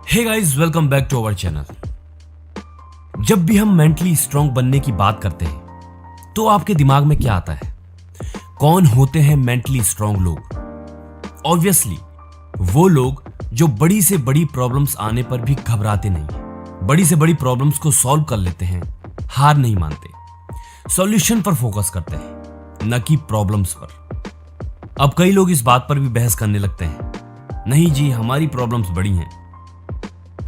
Hey guys, welcome back to our channel. जब भी हम मेंटली स्ट्रांग बनने की बात करते हैं तो आपके दिमाग में क्या आता है? कौन होते हैं मेंटली स्ट्रांग लोग? ऑब्वियसली वो लोग जो बड़ी से बड़ी प्रॉब्लम्स आने पर भी घबराते नहीं, बड़ी से बड़ी प्रॉब्लम्स को सॉल्व कर लेते हैं, हार नहीं मानते, सॉल्यूशन पर फोकस करते हैं, न कि प्रॉब्लम्स पर। अब कई लोग इस बात पर भी बहस करने लगते हैं, नहीं जी हमारी प्रॉब्लम्स बड़ी हैं।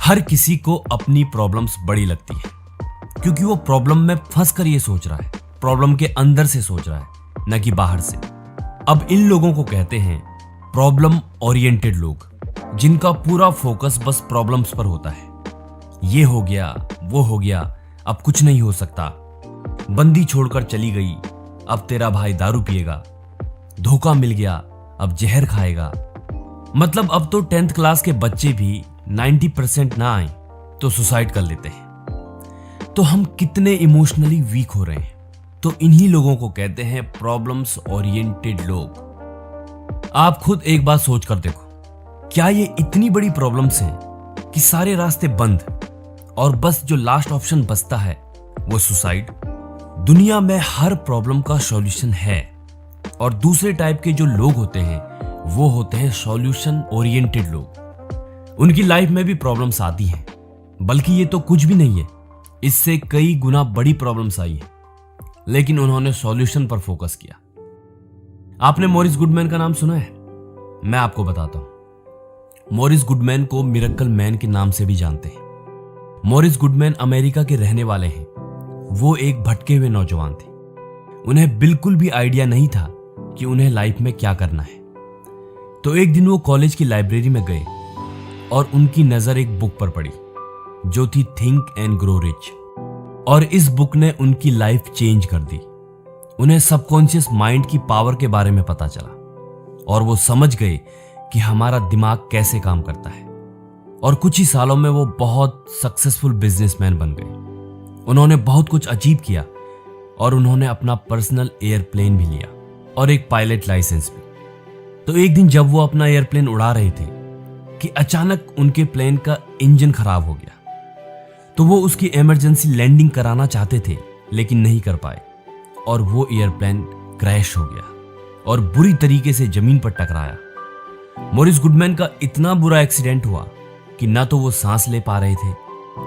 हर किसी को अपनी प्रॉब्लम्स बड़ी लगती है क्योंकि वो प्रॉब्लम में फंस कर ये सोच रहा है, प्रॉब्लम के अंदर से सोच रहा है, न कि बाहर से। अब इन लोगों को कहते हैं प्रॉब्लम ओरिएंटेड लोग, जिनका पूरा फोकस बस प्रॉब्लम्स पर होता है। ये हो गया, वो हो गया, अब कुछ नहीं हो सकता, बंदी छोड़कर चली गई, अब तेरा भाई दारू पिएगा, धोखा मिल गया, अब जहर खाएगा। मतलब अब तो 10th क्लास के बच्चे भी 90% ना आए तो सुसाइड कर लेते हैं। तो हम कितने इमोशनली वीक हो रहे हैं। तो इन्हीं लोगों को कहते हैं प्रॉब्लम्स ओरिएंटेड लोग। आप खुद एक बात सोच कर देखो, क्या ये इतनी बड़ी प्रॉब्लम्स हैं कि सारे रास्ते बंद और बस जो लास्ट ऑप्शन बचता है वो सुसाइड? दुनिया में हर प्रॉब्लम का सॉल्यूशन है और दूसरे टाइप के जो लोग होते हैं वो होते हैं सॉल्यूशन ओरिएंटेड लोग। उनकी लाइफ में भी प्रॉब्लम्स आती हैं, बल्कि ये तो कुछ भी नहीं है, इससे कई गुना बड़ी प्रॉब्लम्स आई है, लेकिन उन्होंने सॉल्यूशन पर फोकस किया। आपने मॉरिस गुडमैन का नाम सुना है? मैं आपको बताता हूं। मॉरिस गुडमैन को मिरेकल मैन के नाम से भी जानते हैं। मॉरिस गुडमैन अमेरिका के रहने वाले हैं। वो एक भटके हुए नौजवान थे। उन्हें बिल्कुल भी आइडिया नहीं था कि उन्हें लाइफ में क्या करना है। तो एक दिन वो कॉलेज की लाइब्रेरी में गए और उनकी नजर एक बुक पर पड़ी जो थी थिंक एंड ग्रो रिच, और इस बुक ने उनकी लाइफ चेंज कर दी। उन्हें सबकॉन्शियस माइंड की पावर के बारे में पता चला और वो समझ गए कि हमारा दिमाग कैसे काम करता है। और कुछ ही सालों में वो बहुत सक्सेसफुल बिजनेसमैन बन गए। उन्होंने बहुत कुछ अचीव किया और उन्होंने अपना पर्सनल एयरप्लेन भी लिया और एक पायलट लाइसेंस भी। तो एक दिन जब वो अपना एयरप्लेन उड़ा रहे थे कि अचानक उनके प्लेन का इंजन खराब हो गया। तो वो उसकी इमरजेंसी लैंडिंग कराना चाहते थे लेकिन नहीं कर पाए और वो एयरप्लेन क्रैश हो गया और बुरी तरीके से जमीन पर टकराया। मॉरिस गुडमैन का इतना बुरा एक्सीडेंट हुआ कि ना तो वो सांस ले पा रहे थे,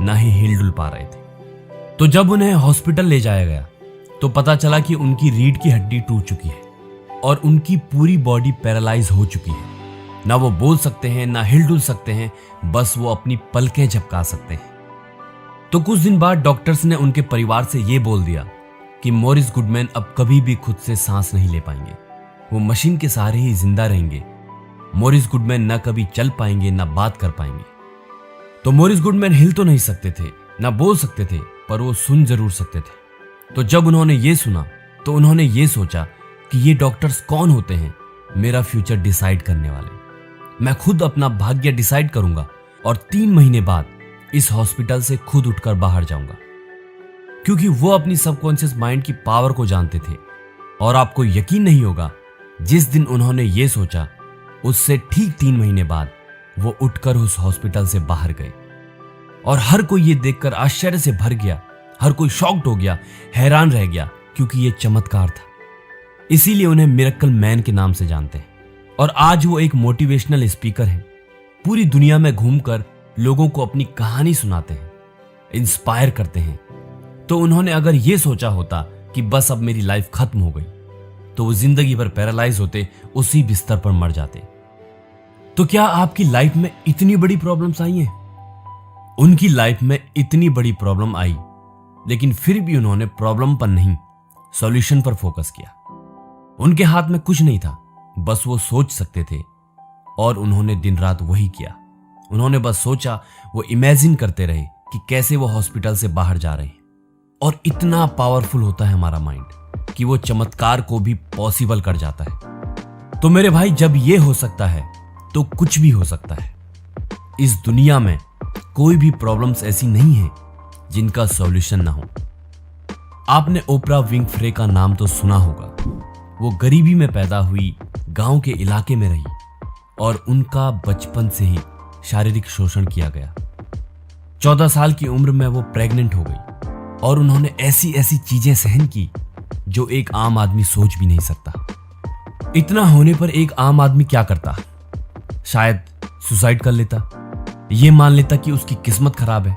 ना ही हिलडुल पा रहे थे। तो जब उन्हें हॉस्पिटल ले जाया गया तो पता चला कि उनकी रीढ़ की हड्डी टूट चुकी है और उनकी पूरी बॉडी पैरालाइज हो चुकी है। ना वो बोल सकते हैं, ना हिलडुल सकते हैं, बस वो अपनी पलकें झपका सकते हैं। तो कुछ दिन बाद डॉक्टर्स ने उनके परिवार से ये बोल दिया कि मॉरिस गुडमैन अब कभी भी खुद से सांस नहीं ले पाएंगे, वो मशीन के सहारे ही जिंदा रहेंगे। मॉरिस गुडमैन ना कभी चल पाएंगे, ना बात कर पाएंगे। तो मॉरिस गुडमैन हिल तो नहीं सकते थे, ना बोल सकते थे, पर वो सुन जरूर सकते थे। तो जब उन्होंने ये सुना तो उन्होंने ये सोचा कि ये डॉक्टर्स कौन होते हैं मेरा फ्यूचर डिसाइड करने वाले। मैं खुद अपना भाग्य डिसाइड करूंगा और 3 महीने बाद इस हॉस्पिटल से खुद उठकर बाहर जाऊंगा। क्योंकि वो अपनी सबकॉन्शियस माइंड की पावर को जानते थे। और आपको यकीन नहीं होगा, जिस दिन उन्होंने ये सोचा उससे ठीक 3 महीने बाद वो उठकर उस हॉस्पिटल से बाहर गए। और हर कोई ये देखकर आश्चर्य से भर गया, हर कोई शॉक्ड हो गया, हैरान रह गया, क्योंकि ये चमत्कार था। इसीलिए उन्हें मिरेकल मैन के नाम से जानते हैं। और आज वो एक मोटिवेशनल स्पीकर हैं। पूरी दुनिया में घूमकर लोगों को अपनी कहानी सुनाते हैं, इंस्पायर करते हैं। तो उन्होंने अगर ये सोचा होता कि बस अब मेरी लाइफ खत्म हो गई, तो वो जिंदगी भर पैरालाइज होते, उसी बिस्तर पर मर जाते। तो क्या आपकी लाइफ में इतनी बड़ी प्रॉब्लम्स आई हैं? उनकी लाइफ में इतनी बड़ी प्रॉब्लम आई, लेकिन फिर भी उन्होंने प्रॉब्लम पर नहीं, सॉल्यूशन पर फोकस किया। उनके हाथ में कुछ नहीं था, बस वो सोच सकते थे और उन्होंने दिन रात वही किया। उन्होंने बस सोचा, वो इमेजिन करते रहे कि कैसे वो हॉस्पिटल से बाहर जा रहे हैं। और इतना पावरफुल होता है हमारा माइंड कि वो चमत्कार को भी पॉसिबल कर जाता है। तो मेरे भाई, जब ये हो सकता है तो कुछ भी हो सकता है। इस दुनिया में कोई भी प्रॉब्लम्स ऐसी नहीं है जिनका सॉल्यूशन ना हो। आपने ओपरा विंफ्रे का नाम तो सुना होगा। वो गरीबी में पैदा हुई, गांव के इलाके में रही और उनका बचपन से ही शारीरिक शोषण किया गया। 14 साल की उम्र में वो प्रेग्नेंट हो गई और उन्होंने ऐसी ऐसी चीजें सहन की जो एक आम आदमी सोच भी नहीं सकता। इतना होने पर एक आम आदमी क्या करता? शायद सुसाइड कर लेता, ये मान लेता कि उसकी किस्मत खराब है,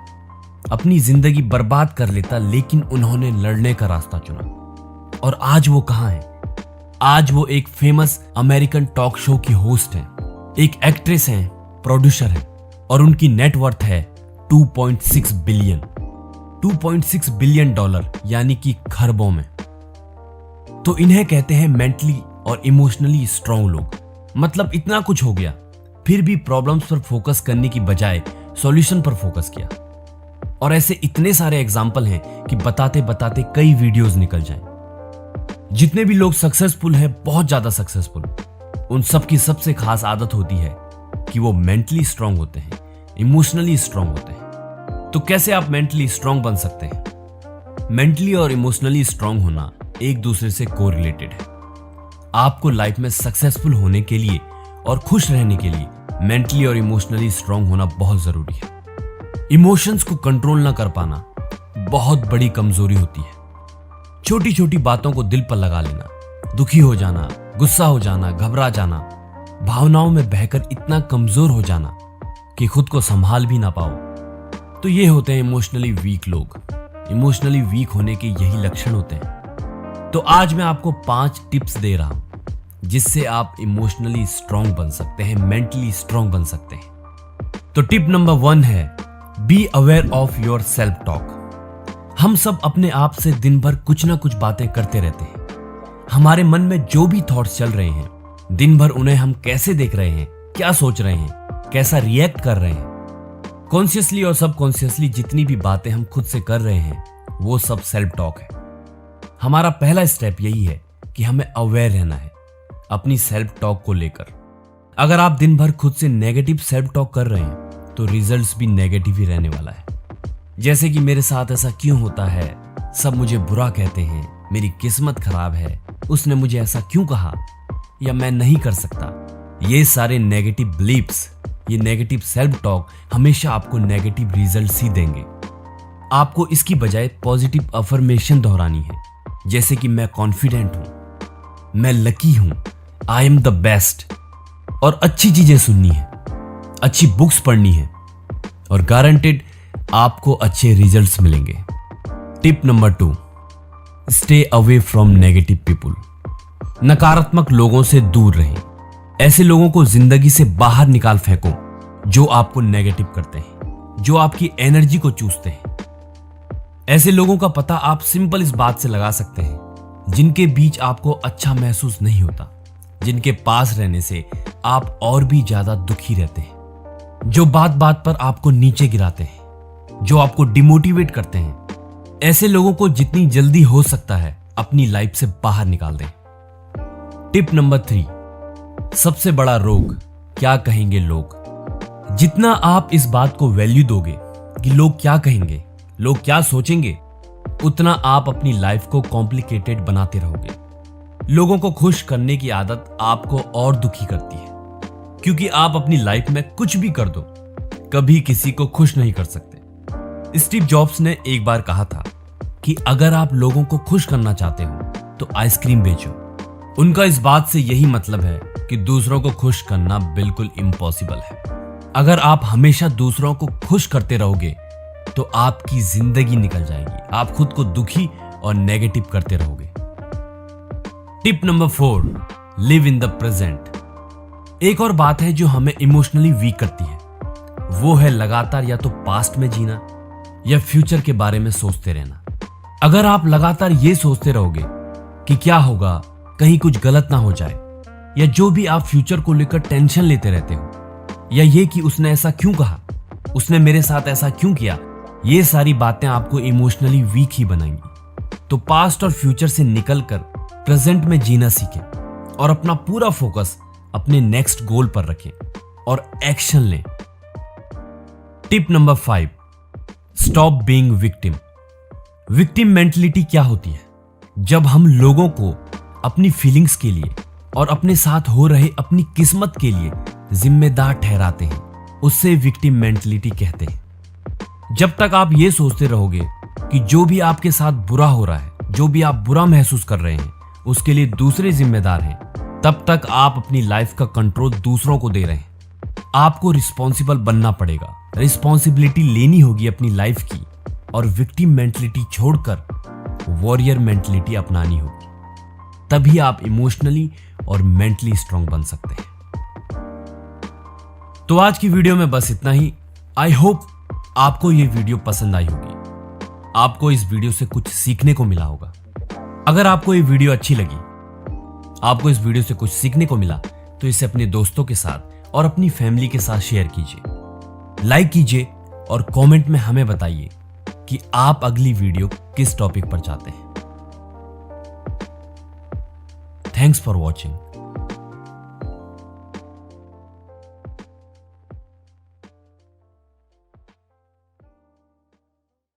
अपनी जिंदगी बर्बाद कर लेता। लेकिन उन्होंने लड़ने का रास्ता चुना और आज वो कहां है? आज वो एक फेमस अमेरिकन टॉक शो की होस्ट हैं, एक एक्ट्रेस हैं, प्रोड्यूसर हैं और उनकी नेटवर्थ है 2.6 बिलियन। 2.6 बिलियन डॉलर यानी कि खरबों में। तो इन्हें कहते हैं मेंटली और इमोशनली स्ट्रांग लोग। मतलब इतना कुछ हो गया फिर भी प्रॉब्लम्स पर फोकस करने की बजाय सॉल्यूशन पर फोकस किया। और ऐसे इतने सारे एग्जाम्पल हैं कि बताते बताते कई वीडियोस निकल जाएं। जितने भी लोग सक्सेसफुल हैं, बहुत ज्यादा सक्सेसफुल, उन सब की सबसे खास आदत होती है कि वो मेंटली स्ट्रांग होते हैं, इमोशनली स्ट्रांग होते हैं। तो कैसे आप मेंटली स्ट्रांग बन सकते हैं? मेंटली और इमोशनली स्ट्रांग होना एक दूसरे से कोरिलेटेड है। आपको लाइफ में सक्सेसफुल होने के लिए और खुश रहने के लिए मेंटली और इमोशनली स्ट्रांग होना बहुत जरूरी है। इमोशंस को कंट्रोल ना कर पाना बहुत बड़ी कमजोरी होती है। छोटी छोटी बातों को दिल पर लगा लेना, दुखी हो जाना, गुस्सा हो जाना, घबरा जाना, भावनाओं में बहकर इतना कमजोर हो जाना कि खुद को संभाल भी ना पाओ, तो ये होते हैं इमोशनली वीक लोग। इमोशनली वीक होने के यही लक्षण होते हैं। तो आज मैं आपको 5 टिप्स दे रहा हूं जिससे आप इमोशनली स्ट्रांग बन सकते हैं, मेंटली स्ट्रांग बन सकते हैं। तो टिप नंबर 1 है be aware of your self talk. हम सब अपने आप से दिन भर कुछ ना कुछ बातें करते रहते हैं। हमारे मन में जो भी थॉट्स चल रहे हैं, दिन भर उन्हें हम कैसे देख रहे हैं, क्या सोच रहे हैं, कैसा रिएक्ट कर रहे हैं। कॉन्शियसली और सबकॉन्शियसली जितनी भी बातें हम खुद से कर रहे हैं वो सब सेल्फ टॉक है। हमारा पहला स्टेप यही है कि हमें अवेयर रहना है अपनी सेल्फ टॉक को लेकर। अगर आप दिन भर खुद से नेगेटिव सेल्फ टॉक कर रहे हैं तो रिजल्ट्स भी नेगेटिव ही रहने वाला है। जैसे कि मेरे साथ ऐसा क्यों होता है, सब मुझे बुरा कहते हैं, मेरी किस्मत खराब है, उसने मुझे ऐसा क्यों कहा, या मैं नहीं कर सकता। ये सारे नेगेटिव बिलीफ्स, ये नेगेटिव सेल्फ टॉक हमेशा आपको नेगेटिव रिजल्ट्स ही देंगे। आपको इसकी बजाय पॉजिटिव अफर्मेशन दोहरानी है, जैसे कि मैं कॉन्फिडेंट हूं, मैं लकी हूं, आई एम द बेस्ट। और अच्छी चीजें सुननी है, अच्छी बुक्स पढ़नी है और गारंटेड आपको अच्छे रिजल्ट्स मिलेंगे। Tip number 2, stay away from negative people. नकारात्मक लोगों से दूर रहें। ऐसे लोगों को जिंदगी से बाहर निकाल फेंको जो आपको नेगेटिव करते हैं, जो आपकी एनर्जी को चूसते हैं। ऐसे लोगों का पता आप सिंपल इस बात से लगा सकते हैं, जिनके बीच आपको अच्छा महसूस नहीं होता, जिनके पास रहने से आप और भी ज्यादा दुखी रहते हैं, जो बात बात पर आपको नीचे गिराते हैं, जो आपको डिमोटिवेट करते हैं। ऐसे लोगों को जितनी जल्दी हो सकता है अपनी लाइफ से बाहर निकाल दें। टिप नंबर 3, सबसे बड़ा रोग, क्या कहेंगे लोग। जितना आप इस बात को वैल्यू दोगे कि लोग क्या कहेंगे, लोग क्या सोचेंगे, उतना आप अपनी लाइफ को कॉम्प्लिकेटेड बनाते रहोगे। लोगों को खुश करने की आदत आपको और दुखी करती है, क्योंकि आप अपनी लाइफ में कुछ भी कर दो, कभी किसी को खुश नहीं कर सकते। स्टीव जॉब्स ने एक बार कहा था कि अगर आप लोगों को खुश करना चाहते हो तो आइसक्रीम बेचो। उनका इस बात से यही मतलब है कि दूसरों को खुश करना बिल्कुल इम्पॉसिबल है। अगर आप हमेशा दूसरों को खुश करते रहोगे तो आपकी जिंदगी निकल जाएगी, आप खुद को दुखी और नेगेटिव करते रहोगे। Tip number 4, live in the present. एक और बात है जो हमें इमोशनली वीक करती है, वो है लगातार या तो पास्ट में जीना या फ्यूचर के बारे में सोचते रहना। अगर आप लगातार ये सोचते रहोगे कि क्या होगा, कहीं कुछ गलत ना हो जाए, या जो भी आप फ्यूचर को लेकर टेंशन लेते रहते हो, या ये कि उसने ऐसा क्यों कहा, उसने मेरे साथ ऐसा क्यों किया, ये सारी बातें आपको इमोशनली वीक ही बनाएंगी। तो पास्ट और फ्यूचर से निकलकर प्रेजेंट में जीना सीखें और अपना पूरा फोकस अपने नेक्स्ट गोल पर रखें और एक्शन लें। Tip number 5, stop being victim. Victim mentality क्या होती है? जब हम लोगों को अपनी फीलिंग्स के लिए और अपने साथ हो रहे अपनी किस्मत के लिए जिम्मेदार ठहराते हैं, उससे विक्टिम मेंटलिटी कहते हैं। जब तक आप ये सोचते रहोगे कि जो भी आपके साथ बुरा हो रहा है, जो भी आप बुरा महसूस कर रहे हैं, उसके लिए दूसरे जिम्मेदार हैं, तब तक आप अपनी लाइफ का कंट्रोल दूसरों को दे रहे हैं। आपको रिस्पॉन्सिबल बनना पड़ेगा, रिस्पॉन्सिबिलिटी लेनी होगी अपनी लाइफ की और विक्टिम मेंटलिटी छोड़कर वॉरियर मेंटलिटी अपनानी होगी। तभी आप इमोशनली और मेंटली स्ट्रांग बन सकते हैं। तो आज की वीडियो में बस इतना ही। आई होप आपको ये वीडियो पसंद आई होगी, आपको इस वीडियो से कुछ सीखने को मिला होगा। अगर आपको ये वीडियो अच्छी लगी, आपको इस वीडियो से कुछ सीखने को मिला, तो इसे अपने दोस्तों के साथ और अपनी फैमिली के साथ शेयर कीजिए, लाइक कीजिए और कमेंट में हमें बताइए कि आप अगली वीडियो किस टॉपिक पर चाहते हैं। Thanks for watching.